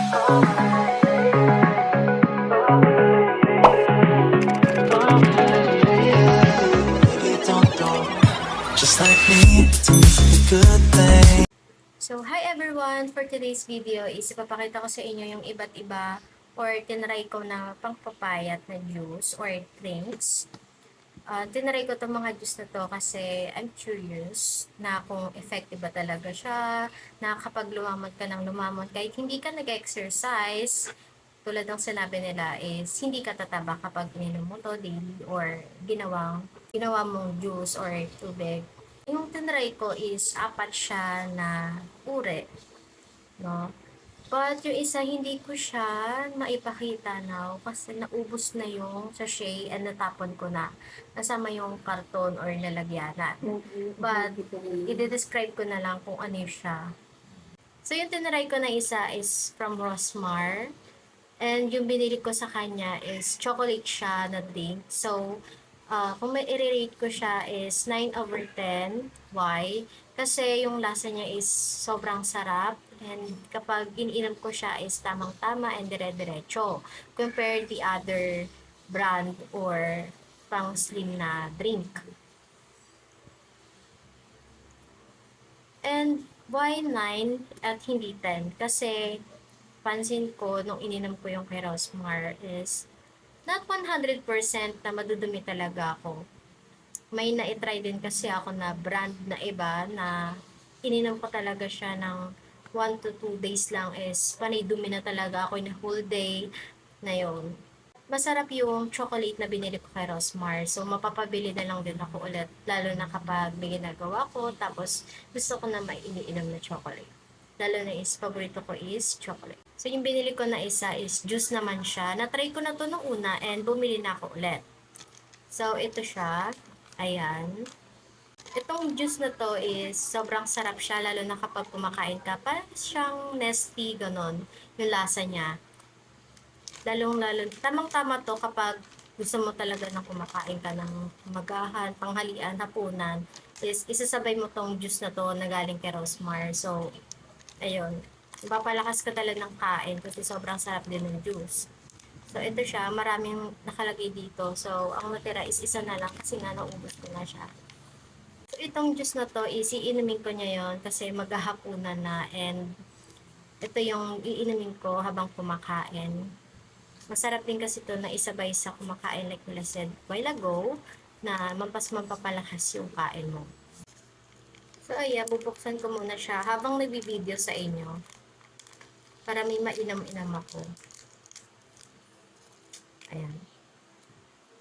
Just like me, to me it's a good thing. So, hi everyone! For today's video is ipapakita ko sa inyo yung iba't iba or tinry ko na pangpapayat na juice or drinks. Tinry ko itong mga juice na to kasi I'm curious na kung effective ba talaga siya, na kapag lumamot ka ng lumamot kahit hindi ka nag-exercise, tulad ng sinabi nila is hindi ka tataba kapag ininom mo to daily or ginawa mong juice or tubig. Yung tinry ko is apat siya na uri, no? But yung isa hindi ko siya maipakita now kasi naubos na yung sachet and natapon ko na. Nasama yung karton or lalagyanan. But i-describe ko na lang kung ano siya. So yung tinry ko na isa is from Rosmar. And yung binili ko sa kanya is chocolate siya na drink. So, kung may i-rate ko siya is 9/10. Why? Kasi yung lasa niya is sobrang sarap. And kapag iniinom ko siya is tamang-tama and dire-diretso. Compare the other brand or pang slim na drink. And why 9 at hindi 10? Kasi pansin ko nung ininom ko yung kay Rosmar is not 100% na madudumi talaga ako. May na-try din kasi ako na brand na iba na ininom ko talaga siya ng 1 to 2 days lang is panay dumi na talaga ako in a whole day na yun. Masarap yung chocolate na binili ko kay Rosmar. So, mapapabili na lang din ako ulit. Lalo na kapag may ginagawa ko. Tapos, gusto ko na mainiinom na chocolate. Lalo na is, paborito ko is chocolate. So, yung binili ko na isa is juice naman siya. Na-try ko na to nung una and bumili na ako ulit. So, ito siya. Ayan. Itong juice na to is sobrang sarap siya. Lalo na kapag kumakain ka. Parang siyang nesty, ganon. Yung lasa niya. Lalong-lalo, tamang-tama to kapag gusto mo talaga na kumakain ka ng magahan, panghalian, hapunan, is isasabay mo tong juice na to na galing kay Rosmar. So, ayun. Papalakas ka talaga ng kain kasi sobrang sarap din ng juice. So, ito siya. Maraming nakalagay dito. So, ang natira is isa na lang kasi nga naubos ko na siya. So, itong juice na to is iinumin ko ngayon kasi maghahapunan na and ito yung iinumin ko habang kumakain. Masarap din kasi ito na isabay sa kumakain like nila said while ago na mampapalakas yung kain mo. So ayan, bubuksan ko muna siya habang nagbibideo sa inyo para may mainam-inam ako. Ayan.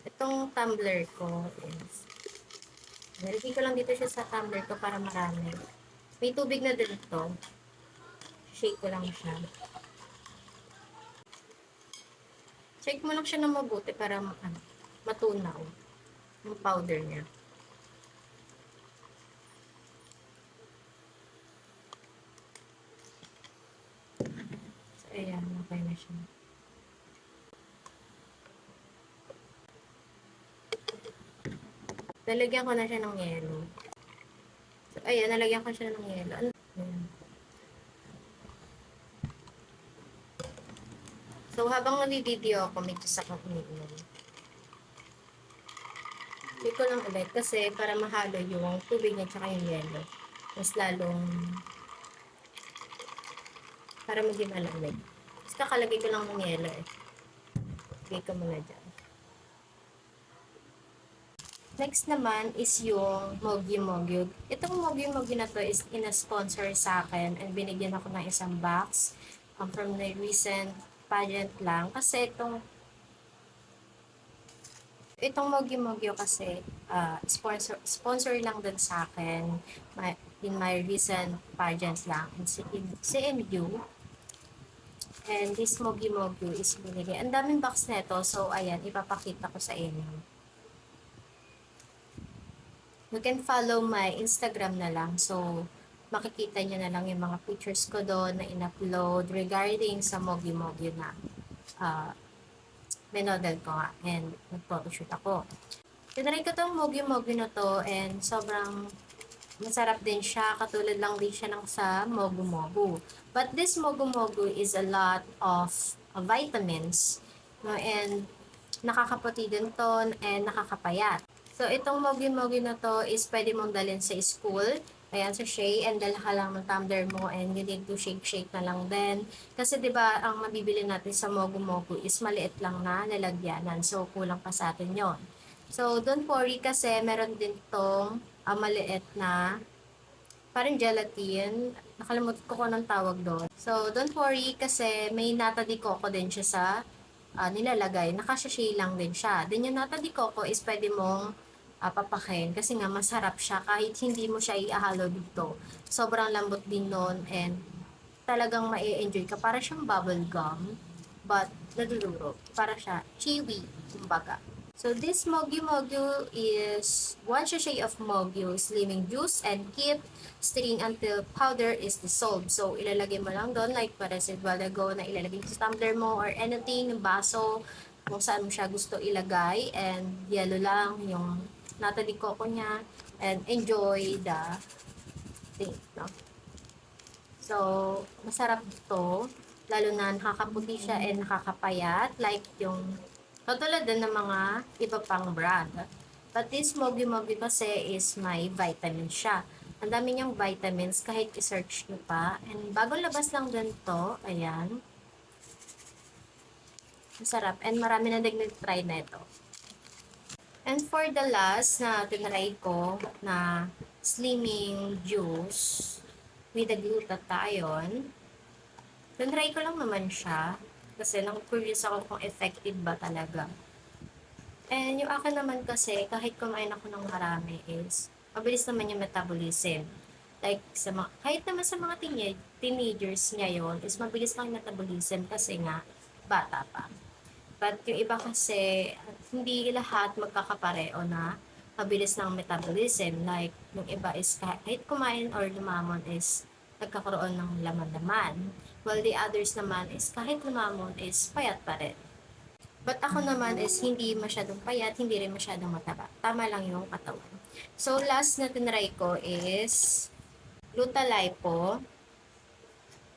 Itong tumbler ko is nilagay ko lang dito siya sa tumbler ko para marami. May tubig na din ito. Shake ko lang siya. Shake mo lang siya na mabuti para matunaw yung powder niya. So, ayan. Okay na siya. Lalagyan ko na siya ng yelo. So, ayan. Nalagyan ko siya ng yelo. Ayan. So, habang nag-video ako, may just akong iniinom. Hindi ko lang ulit kasi para mahalo yung tubig niya tsaka yung yelo. Mas lalong para maging malamig. Tapos kakalagay ko lang ng yelo eh. Lagay ko muna dyan. Next naman is yung Mogi Mogi. Itong Mogi Mogi na to is ina-sponsor sa akin and binigyan ako ng isang box from the recent pageant lang. Kasi itong Mogi Mogi kasi sponsor lang din sa akin in my recent pageant lang in CMU. And this Mogi Mogi is binigay. Ang daming box nito. So, ayan, ipapakita ko sa inyo. You can follow my Instagram na lang. So, makikita nyo na lang yung mga pictures ko doon na in-upload regarding sa Mogi Mogi na minodel ko nga and nag-photoshoot ako. Tinry ko tong Mogi Mogi na to and sobrang Masarap din siya, katulad lang din siya ng sa Mogu Mogu. But this Mogu Mogu is a lot of vitamins, no? And nakakaputi din to and nakakapayat. So, itong Mogu Mogu na to is pwede mong dalhin sa school. Ayan, sa Shea, and dala ka lang ng tumbler mo and you need to shake na lang din. Kasi 'di ba ang mabibili natin sa Mogu Mogu is maliit lang na lalagyanan. So, kulang pa sa atin 'yon. So, don't worry kasi meron din tong maliit na parang gelatin. Nakalimutan ko kung anong tawag doon. So, don't worry kasi may nata de coco din siya sa nilalagay. Nakasashay lang din siya. Then yung nata de coco is pwede mong papakin kasi nga masarap siya kahit hindi mo siya ihalo dito. Sobrang lambot din nun and talagang ma-enjoy ka. Para siyang bubble gum but nadudurog. Para siya chewy, kumbaga. So this Mogu Mogu is 1 sachet of Mogu slimming juice and keep stirring until powder is dissolved. So ilalagay mo lang doon like para sa while ago na ilalagay sa tumbler mo or anything, yung baso, kung saan mo siya gusto ilagay, and yellow lang yung nata de coco niya, and enjoy the thing, no? So, masarap to, lalo na nakakaputi siya and nakakapayat, like yung katulad din ng mga iba pang brand. But this Mogi Mogi kasi is may vitamin siya. Ang dami niyang vitamins kahit i-search nyo pa. And bagong labas lang din to. Ayan. Masarap. And marami na nag-try na ito. And for the last na tinry ko na slimming juice with the glutathione, tinry ko lang naman siya. Kasi curious ako kung effective ba talaga. And yung akin naman kasi, kahit kumain ako ng marami is, mabilis naman yung metabolism. Like, kahit naman sa mga teenagers ngayon, is mabilis lang yung metabolism kasi nga, bata pa. But yung iba kasi, hindi lahat magkakapareo na mabilis ng metabolism. Like, yung iba is kahit kumain or lumamon is nagkakaroon ng laman-laman. While the others naman is kahit lumamon is payat pa rin. But ako naman is hindi masyadong payat, hindi rin masyadong mataba. Tama lang yung katawan. So, last na tinry ko is Glutalipo.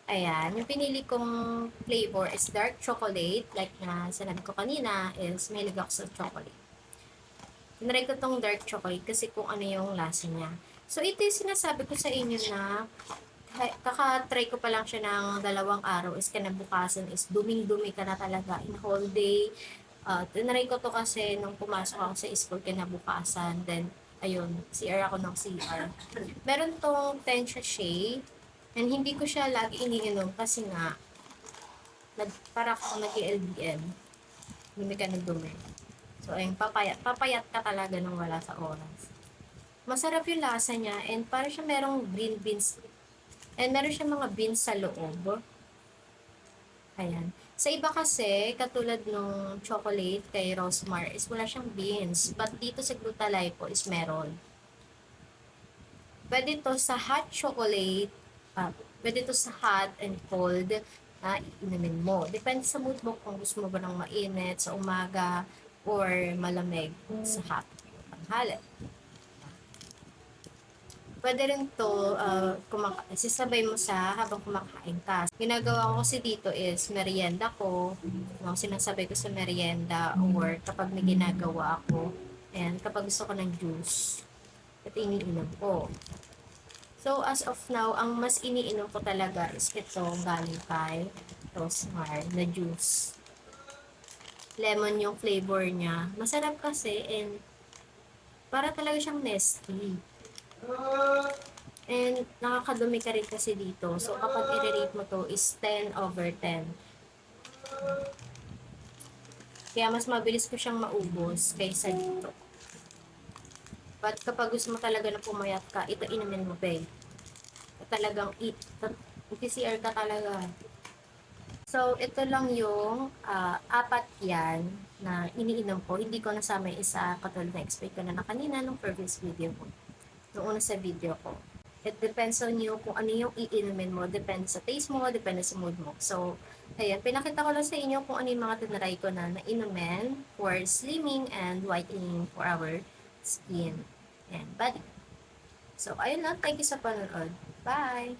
Ayan. Yung pinili kong flavor is dark chocolate. Like na sinabi ko kanina is mahilig ako sa chocolate. Tinry ko tong dark chocolate kasi kung ano yung lasa niya. So, ito yung sinasabi ko sa inyo na kaka-try ko pa lang siya ng 2 araw is kinabukasan is duming-dumi ka na talaga in whole day. Tinry ko to kasi nung pumasok ako sa school kinabukasan. Then, ayun, CR ako ng CR. Meron tong 10 sachet and hindi ko siya lagi iniinom kasi nga para ako nag-LBM. Dumi ka ng dumi. So, ayun, papayat ka talaga nung wala sa oras. Masarap yung lasa niya and para siya merong green beans. And meron siya mga beans sa loob. Ayan. Sa iba kasi, katulad nung chocolate kay Rosmar, is wala siyang beans. But dito sa Glutalipo is meron. Pwede to sa hot chocolate, pwede to sa hot and cold na inumin mo. Depende sa mood mo kung gusto mo ba ng mainit sa umaga or malamig sa hot tanghali. Pwede rin to sisabay mo sa habang kumakain ka. Ginagawa ko kasi dito is merienda ko. No, sinasabay ko sa merienda or kapag may ginagawa ako. And kapag gusto ko ng juice, ito iniinom ko. So, as of now, ang mas iniinom ko talaga is ito galing kay Rosmar na juice. Lemon yung flavor niya. Masarap kasi and para talaga siyang nesty. And nakakadumi ka rin kasi dito. So, kapag i-rate mo to is 10/10. Kaya mas mabilis ko siyang maubos kaysa dito. But kapag gusto mo talaga na pumayat ka, ito inumin mo, babe. Talagang PCR ka talaga. So, ito lang yung 4 yan na iniinom ko. Hindi ko nasama yung isa katulad na explain ko na kanina nung previous video ko. Noong una sa video ko. It depends on you kung ano yung iinumin mo. Depende sa taste mo, depende sa mood mo. So, ayan, pinakita ko lang sa inyo kung ano yung mga tinry ko na inumin for slimming and whitening for our skin and body. So, ayun lang. Thank you sa panonood. Bye!